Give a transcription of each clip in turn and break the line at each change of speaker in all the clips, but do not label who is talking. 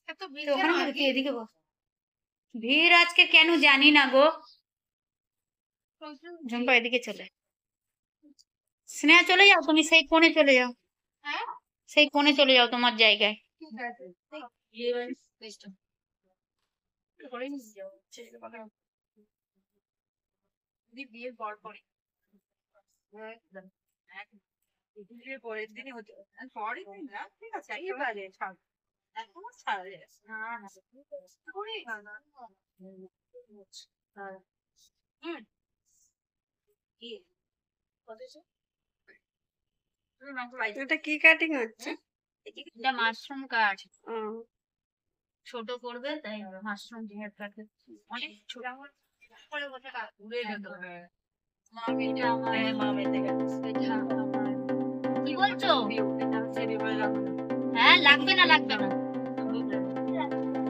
এদিকে বস। ভিড় আজকে কেন জানি না গো। ঝুম্পা এদিকে চলে। স্নেহা চলে যাও, তুমি সেই কোণে চলে যাও। সেই কোণে চলে যাও তোমার জায়গায়। বিয়ের পর পরে বিয়ের পরের দিনই হতে পরের দিন না, ঠিক আছে এবারে ছাড়, এখনো ছাড়া যায়
এটা কি কাটিং হচ্ছে?
এটা মাশরুম কাট। ছোট করবে তাই মাশরুম হেয়ার কাট অনেক ছোট করে বসে কাট উড়ে যেত। মামিটা আমার মামিতে গেছে এটা আমার। কি বলছো? হ্যাঁ লাগবে না লাগবে না,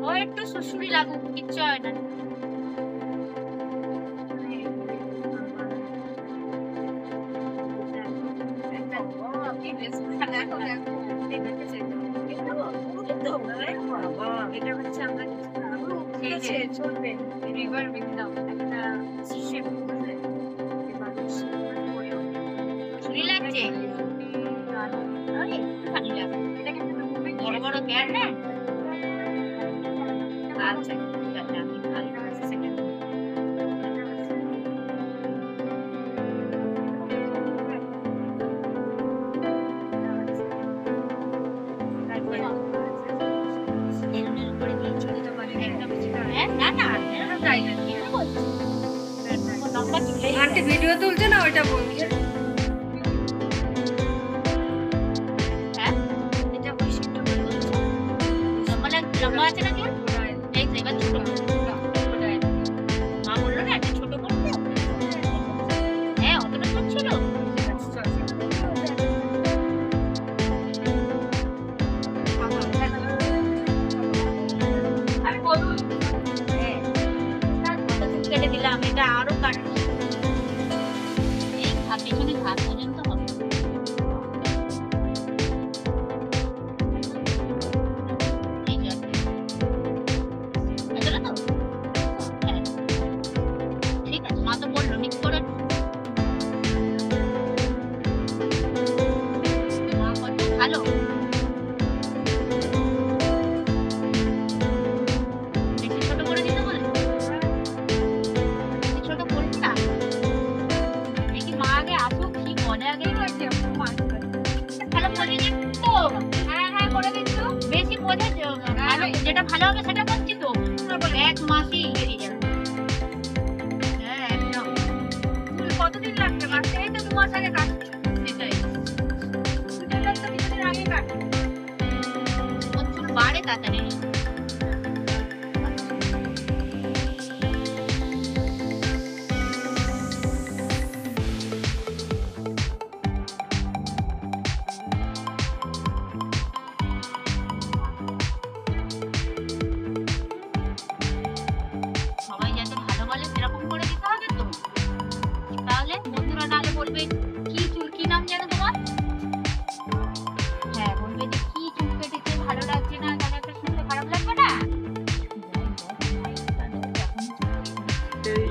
ও একটু সুসুরি লাগুক, কিচ্ছু হয় না। বড় বড় ক্যাট না, আচ্ছা ঠিক আছে আমি
আন্টি ভিডিও তুলছে না, ওইটা বলছে।
লম্বা আছে নাকি? এই তো এবার ছোট মা বললো না একটা ছোট করতে। হ্যাঁ অতটা ছোট ছিল। কেটে দিলাম, এটা আরো কাটবো। এই পেছনে ঘাস পর্যন্ত হবে। ঠিক আছে মা তো বললো ঠিক করে। মা কত ভালো। বেশি ছোট করে দিতে বলে, ছোট করবি না। দেখি মা আগে আসুক, কি বলে আগে। ভালো বলে দিচ্ছ তো? হ্যাঁ হ্যাঁ করে দিচ্ছ। বেশি বোঝা ভালো, যেটা ভালো হবে সেটা করছি তো। এক মাসই বেরিয়ে যাবে। হ্যাঁ একদম। কতদিন লাগবে কাটতে? এই তো 2 মাস আগে কাটছি। সেটাই তো কিছুদিন আগে কাটছি। ওর চুল বাড়ে তাড়াতাড়ি। সবাই যাতে ভালো বলে সেরকম করে দিতে হবে তো, তাহলে বন্ধুরা নালে বলবে কি চুল, কি নাম যেন তোমার? হ্যাঁ বলবে যে কি চুল কেটেছে, ভালো লাগছে না, তাহলে একটা শুনলে খারাপ লাগবে না?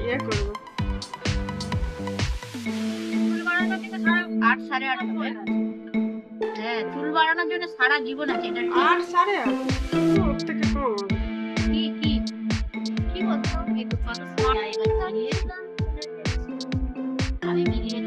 ইয়ে করবো
চুল বাড়ানোর জন্য সারা 8 সাড়ে 8 হবে। হ্যাঁ চুল বাড়ানোর জন্য সারা জীবন আছে এটা।
8 সাড়ে 8 ওর থেকে কম হবে।
কি কি কি বলছো? একটু কত স্মার্ট হয়ে গেছে। আমি মিলিয়ে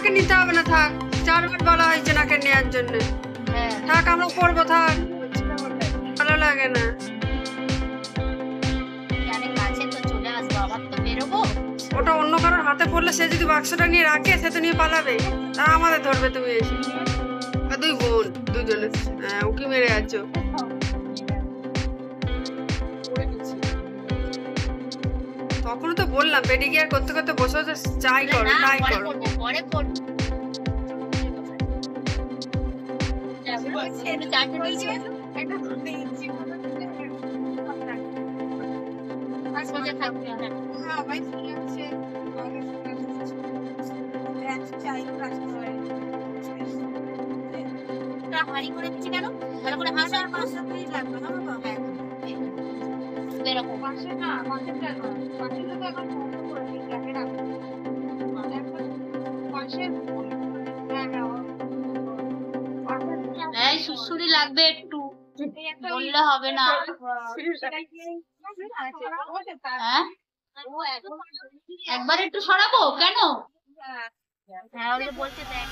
নাকে নিতে হবে না, থাক। 4 বার বলা হয়েছে নাকে নেওয়ার জন্য।
হ্যাঁ
থাক, আমরা করবো, থাক। ভালো লাগে না।
জানে কাছে তো চলে আসবো, আবার তো বেরোবো।
ওটা অন্য কারোর হাতে পড়লে সে যদি বাক্সটা নিয়ে রাখে সে তো নিয়ে পালাবে, তা আমাদের ধরবে তুমি এসে। আর 2 বোন, 2 জনে। হ্যাঁ, উকি মেরে আছো। তখনও তো বললাম পেডিকেয়ার করতে করতে বসে বসে যাই করো
না,
তাই
পরে
করো।
করবো, পরে করবো। একটু চারটে দিয়েছি। সোজা থাকবে না। তা হাঁড়ি করে দিচ্ছি কেন? ভালো করে হাসো। হ্যাঁ, এরকম। এই সুড়সুড়ি লাগবে একটু, বললে হবে না। হ্যাঁ, একবার একটু সরাবো কেন? হ্যাঁ, ওই যে বলছে দেখ।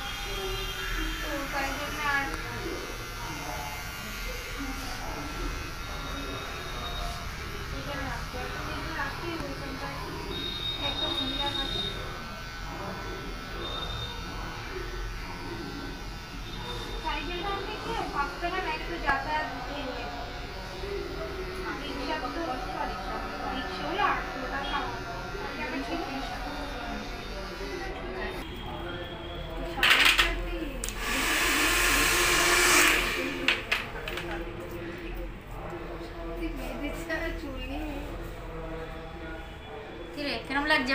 কিরে কেরম লাগছে?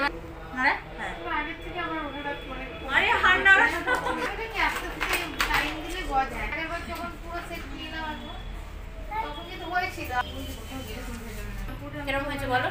আরে হার না, কেরম হয়েছে বলো?